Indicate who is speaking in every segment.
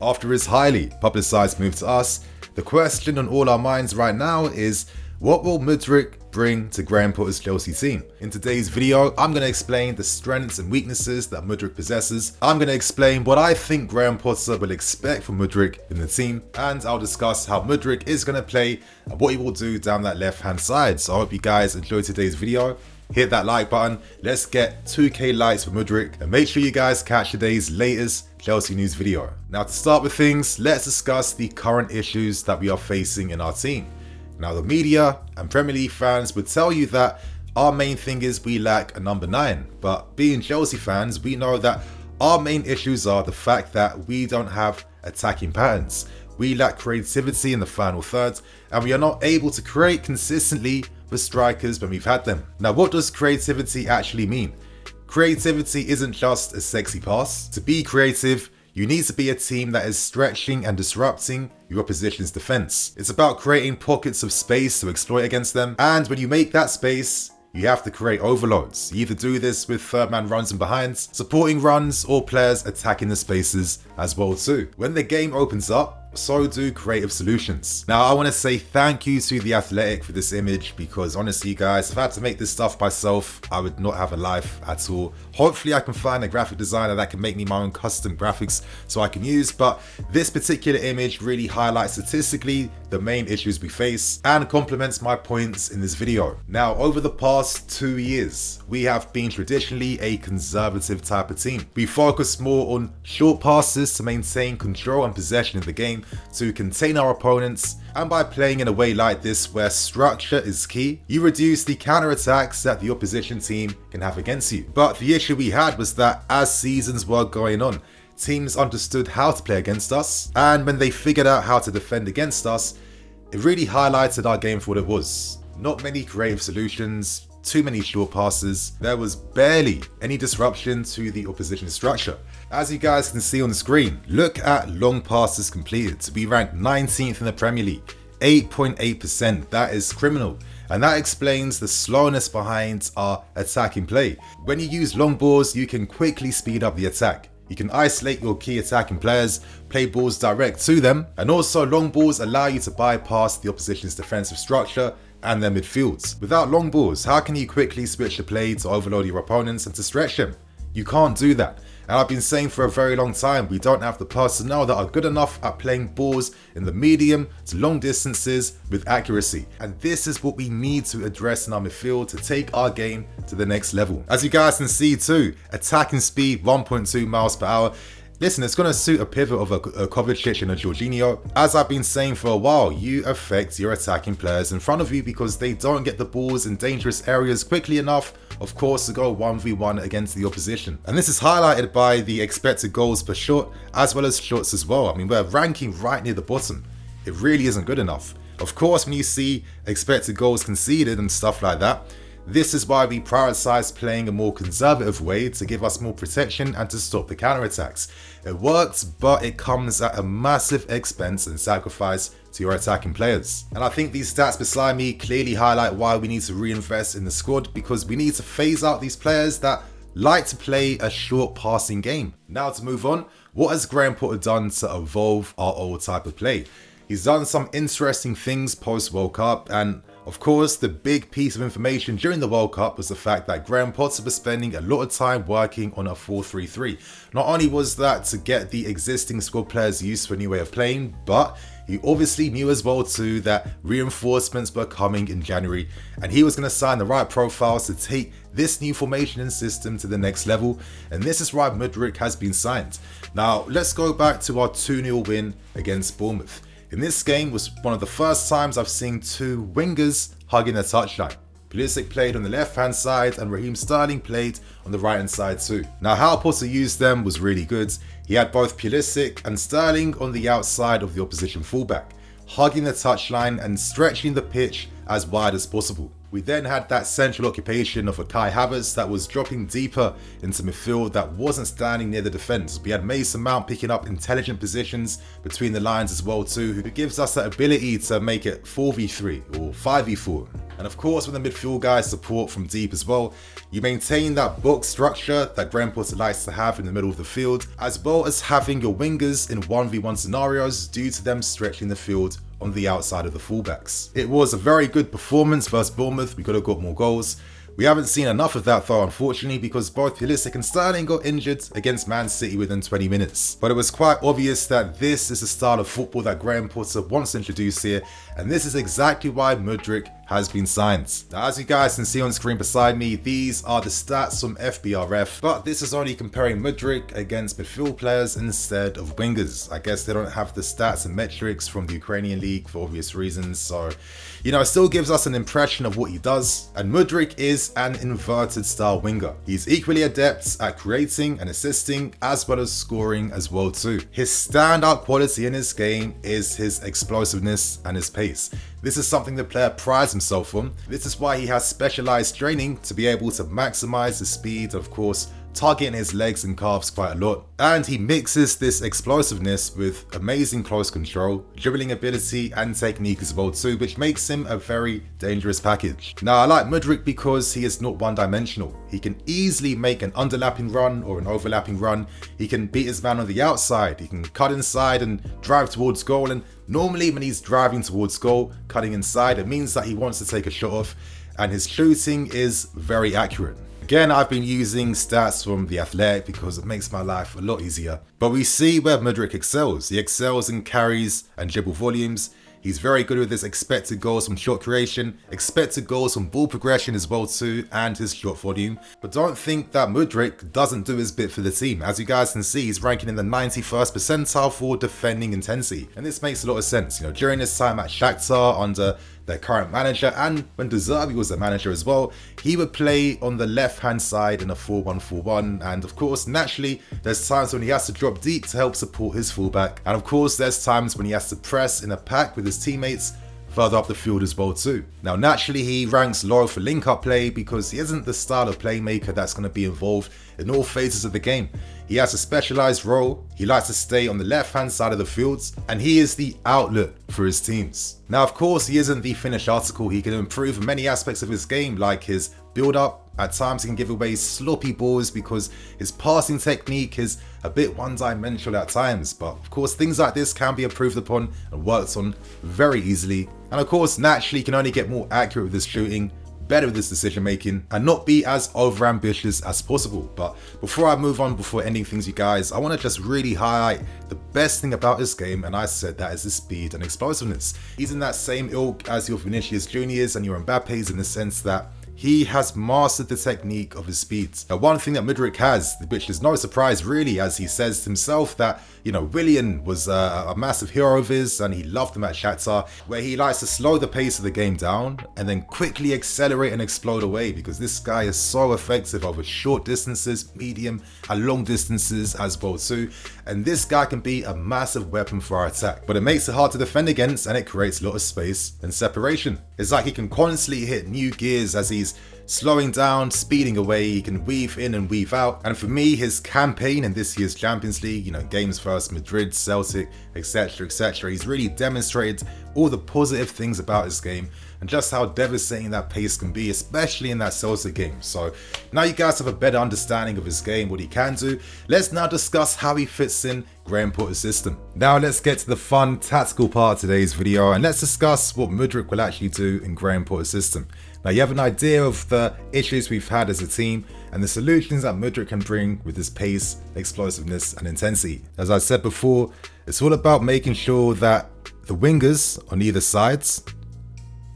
Speaker 1: After his highly publicised move to us, the question on all our minds right now is, what will Mudryk bring to Graham Potter's Chelsea team? In today's video, I'm going to explain the strengths and weaknesses that Mudryk possesses. I'm going to explain what I think Graham Potter will expect from Mudryk in the team, and I'll discuss how Mudryk is going to play and what he will do down that left-hand side. So I hope you guys enjoyed today's video. Hit that like button, let's get 2k likes for Mudryk, and make sure you guys catch today's latest Chelsea news video. Now to start with things, let's discuss the current issues that we are facing in our team. Now the media and Premier League fans would tell you that our main thing is we lack a number 9, but being Chelsea fans, we know that our main issues are the fact that we don't have attacking patterns. We lack creativity in the final third, and we are not able to create consistently with strikers when we've had them. Now what does creativity actually mean? Creativity isn't just a sexy pass. To be creative, you need to be a team that is stretching and disrupting your opposition's defense. It's about creating pockets of space to exploit against them, and when you make that space, you have to create overloads. You either do this with third man runs and behinds, supporting runs, or players attacking the spaces as well too. When the game opens up, so do creative solutions. Now I want to say thank you to The Athletic for this image, because honestly guys, if I had to make this stuff myself, I would not have a life at all. Hopefully I can find a graphic designer that can make me my own custom graphics so I can use, but this particular image really highlights statistically the main issues we face and complements my points in this video. Now over the past 2 years, we have been traditionally a conservative type of team. We focus more on short passes to maintain control and possession in the game, to contain our opponents, and by playing in a way like this where structure is key, you reduce the counter-attacks that the opposition team can have against you. But the issue we had was that as seasons were going on, teams understood how to play against us, and when they figured out how to defend against us, it really highlighted our game for what it was. Not many creative solutions, too many short passes, there was barely any disruption to the opposition structure. As you guys can see on the screen, look at long passes completed. We ranked 19th in the Premier League, 8.8%, that is criminal. And that explains the slowness behind our attacking play. When you use long balls, you can quickly speed up the attack. You can isolate your key attacking players, play balls direct to them, and also long balls allow you to bypass the opposition's defensive structure and their midfields. Without long balls, how can you quickly switch the play to overload your opponents and to stretch them? You can't do that. And I've been saying for a very long time, we don't have the personnel that are good enough at playing balls in the medium to long distances with accuracy. And this is what we need to address in our midfield to take our game to the next level. As you guys can see too, attacking speed 1.2 miles per hour. Listen, it's going to suit a pivot of a Kovacic and a Jorginho. As I've been saying for a while, you affect your attacking players in front of you because they don't get the balls in dangerous areas quickly enough, of course, to go 1v1 against the opposition. And this is highlighted by the expected goals per shot, as well as shots as well. I mean, we're ranking right near the bottom. It really isn't good enough. Of course, when you see expected goals conceded and stuff like that, this is why we prioritize playing a more conservative way to give us more protection and to stop the counterattacks. It works, but it comes at a massive expense and sacrifice to your attacking players. And I think these stats beside me clearly highlight why we need to reinvest in the squad, because we need to phase out these players that like to play a short passing game. Now to move on, what has Graham Potter done to evolve our old type of play? He's done some interesting things post World Cup, and of course, the big piece of information during the World Cup was the fact that Graham Potter was spending a lot of time working on a 4-3-3. Not only was that to get the existing squad players used to a new way of playing, but he obviously knew as well too that reinforcements were coming in January, and he was going to sign the right profiles to take this new formation and system to the next level, and this is why Mudryk has been signed. Now, let's go back to our 2-0 win against Bournemouth. In this game was one of the first times I've seen two wingers hugging the touchline. Pulisic played on the left hand side and Raheem Sterling played on the right hand side too. Now how Potter used them was really good. He had both Pulisic and Sterling on the outside of the opposition fullback, hugging the touchline and stretching the pitch as wide as possible. We then had that central occupation of a Kai Havertz that was dropping deeper into midfield that wasn't standing near the defence. We had Mason Mount picking up intelligent positions between the lines as well too, who gives us that ability to make it 4v3 or 5v4. And of course, with the midfield guys support from deep as well, you maintain that box structure that Graham Potter likes to have in the middle of the field, as well as having your wingers in 1v1 scenarios due to them stretching the field on the outside of the fullbacks. It was a very good performance versus Bournemouth. We could have got more goals. We haven't seen enough of that though, unfortunately, because both Pulisic and Sterling got injured against Man City within 20 minutes. But it was quite obvious that this is the style of football that Graham Potter wants to introduce here, and this is exactly why Mudryk has been signed. Now, as you guys can see on screen beside me, these are the stats from FBRF, but this is only comparing Mudryk against midfield players instead of wingers. I guess they don't have the stats and metrics from the Ukrainian league for obvious reasons, so you know, it still gives us an impression of what he does. And Mudryk is an inverted style winger. He's equally adept at creating and assisting as well as scoring as well too. His standout quality in his game is his explosiveness and his pace. This is something the player prides himself on. This is why he has specialized training to be able to maximize his speed, of course, targeting his legs and calves quite a lot. And he mixes this explosiveness with amazing close control, dribbling ability and technique as well too, which makes him a very dangerous package. Now, I like Mudryk because he is not one-dimensional. He can easily make an underlapping run or an overlapping run. He can beat his man on the outside. He can cut inside and drive towards goal. And normally when he's driving towards goal, cutting inside, it means that he wants to take a shot off, and his shooting is very accurate. Again, I've been using stats from The Athletic because it makes my life a lot easier. But we see where Mudryk excels. He excels in carries and dribble volumes. He's very good with his expected goals from shot creation, expected goals from ball progression as well too, and his shot volume. But don't think that Mudryk doesn't do his bit for the team. As you guys can see, he's ranking in the 91st percentile for defending intensity. And this makes a lot of sense. You know, during his time at Shakhtar under their current manager, and when De Zerbi was the manager as well, he would play on the left-hand side in a 4-1-4-1, and of course, naturally, there's times when he has to drop deep to help support his fullback, and of course, there's times when he has to press in a pack with his teammates further up the field as well too. Now, naturally, he ranks low for link-up play because he isn't the style of playmaker that's going to be involved in all phases of the game. He has a specialized role, he likes to stay on the left-hand side of the fields, and he is the outlet for his teams. Now, of course, he isn't the finished article. He can improve in many aspects of his game, like his build-up. At times, he can give away sloppy balls because his passing technique is a bit one-dimensional at times. But of course, things like this can be improved upon and worked on very easily. And of course, naturally, he can only get more accurate with his shooting, better with his decision making, and not be as over-ambitious as possible. But before I move on, before ending things, you guys, I want to just really highlight the best thing about this game, and I said that is the speed and explosiveness. He's in that same ilk as your Vinicius Juniors and your Mbappe's in the sense that he has mastered the technique of his speed. Now, one thing that Mudryk has, which is no surprise really, as he says himself that, you know, Willian was a massive hero of his and he loved him at Shakhtar, where he likes to slow the pace of the game down and then quickly accelerate and explode away, because this guy is so effective over short distances, medium and long distances as well too. And this guy can be a massive weapon for our attack, but it makes it hard to defend against and it creates a lot of space and separation. It's like he can constantly hit new gears as he's slowing down, speeding away. He can weave in and weave out. And for me, his campaign in this year's Champions League, you know, games versus Madrid, Celtic, etc, etc, he's really demonstrated all the positive things about his game and just how devastating that pace can be, especially in that Celtic game. So now you guys have a better understanding of his game, what he can do. Let's now discuss how he fits in Graham Potter's system. Now let's get to the fun tactical part of today's video and let's discuss what Mudryk will actually do in Graham Potter's system. Now you have an idea of the issues we've had as a team and the solutions that Mudryk can bring with his pace, explosiveness and intensity. As I said before, it's all about making sure that the wingers on either sides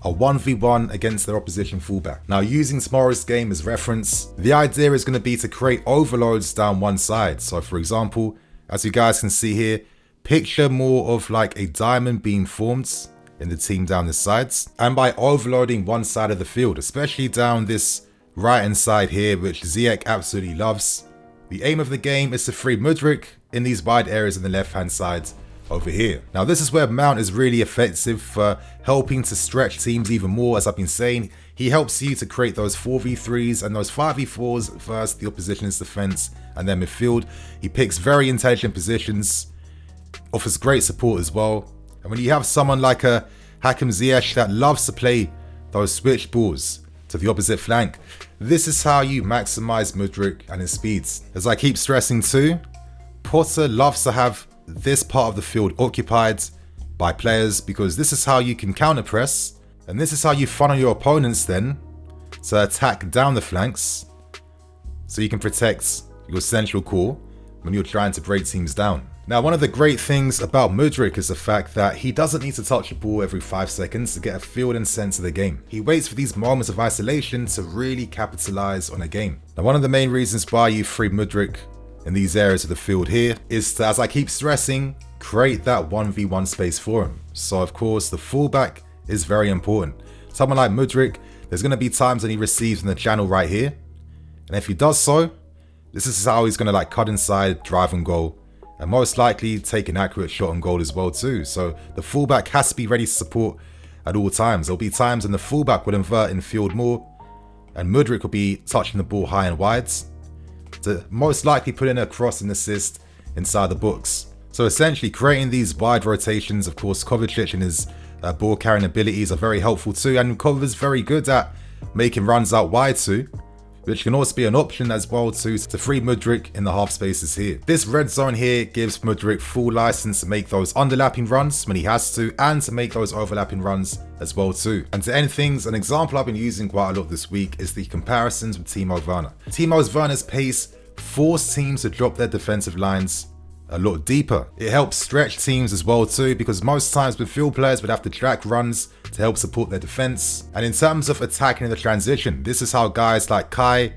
Speaker 1: are 1v1 against their opposition fullback. Now, using tomorrow's game as reference, the idea is going to be to create overloads down one side. So for example, as you guys can see here, picture more of like a diamond being formed in the team down the sides, and by overloading one side of the field, especially down this right hand side here, which Ziyech absolutely loves. The aim of the game is to free Mudryk in these wide areas on the left hand side over here. Now this is where Mount is really effective for helping to stretch teams even more. As I've been saying, he helps you to create those 4v3s and those 5v4s versus the opposition's defense and their midfield. He picks very intelligent positions, offers great support as well. And when you have someone like a Hakim Ziyech that loves to play those switch balls to the opposite flank, this is how you maximize Mudryk and his speeds. As I keep stressing too, Potter loves to have this part of the field occupied by players because this is how you can counter press, and this is how you funnel your opponents then to attack down the flanks so you can protect your central core when you're trying to break teams down. Now, one of the great things about Mudryk is the fact that he doesn't need to touch the ball every 5 seconds to get a feel and sense of the game. He waits for these moments of isolation to really capitalize on a game. Now, one of the main reasons why you free Mudryk in these areas of the field here is to, as I keep stressing, create that 1v1 space for him. So of course the fullback is very important. Someone like Mudryk, there's going to be times when he receives in the channel right here, and if he does so, this is how he's going to cut inside, drive and goal, and most likely take an accurate shot on goal as well too. So the fullback has to be ready to support at all times. There'll be times when the fullback will invert in field more and Mudryk will be touching the ball high and wide to most likely put in a cross and assist inside the box. So essentially creating these wide rotations. Of course, Kovacic and his ball carrying abilities are very helpful too, and Kova's very good at making runs out wide too, which can also be an option as well too to free Mudryk in the half spaces here. This red zone here gives Mudryk full license to make those underlapping runs when he has to, and to make those overlapping runs as well too. And to end things, an example I've been using quite a lot this week is the comparisons with Timo Werner. Timo Werner's pace forced teams to drop their defensive lines a lot deeper. It helps stretch teams as well too, because most times midfield players would have to track runs to help support their defense. And in terms of attacking in the transition, this is how guys like Kai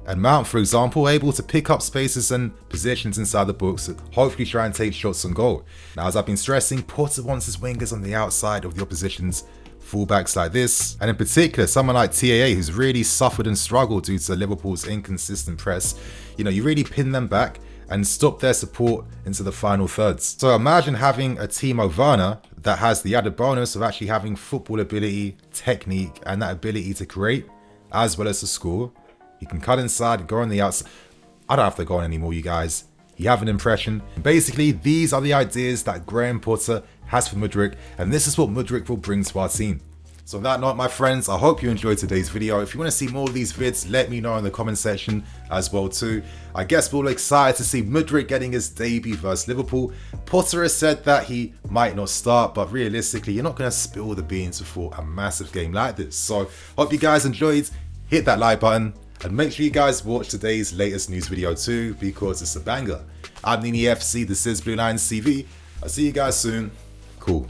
Speaker 1: and Mount, for example, are able to pick up spaces and positions inside the box to hopefully try and take shots on goal. Now, as I've been stressing, Potter wants his wingers on the outside of the opposition's fullbacks like this, and in particular someone like TAA who's really suffered and struggled due to Liverpool's inconsistent press. You really pin them back and stop their support into the final thirds. So imagine having a Timo Werner that has the added bonus of actually having football ability, technique, and that ability to create as well as to score. He can cut inside, go on the outside. I don't have to go on anymore, you guys. You have an impression. Basically, these are the ideas that Graham Potter has for Mudryk, and this is what Mudryk will bring to our team. So on that note, my friends, I hope you enjoyed today's video. If you want to see more of these vids, let me know in the comment section as well too. I guess we're all excited to see Mudryk getting his debut versus Liverpool. Potter has said that he might not start, but realistically, you're not going to spill the beans before a massive game like this. So hope you guys enjoyed. Hit that like button, and make sure you guys watch today's latest news video too, because it's a banger. I'm Nini FC, this is BlueLionsTV. I'll see you guys soon. Cool.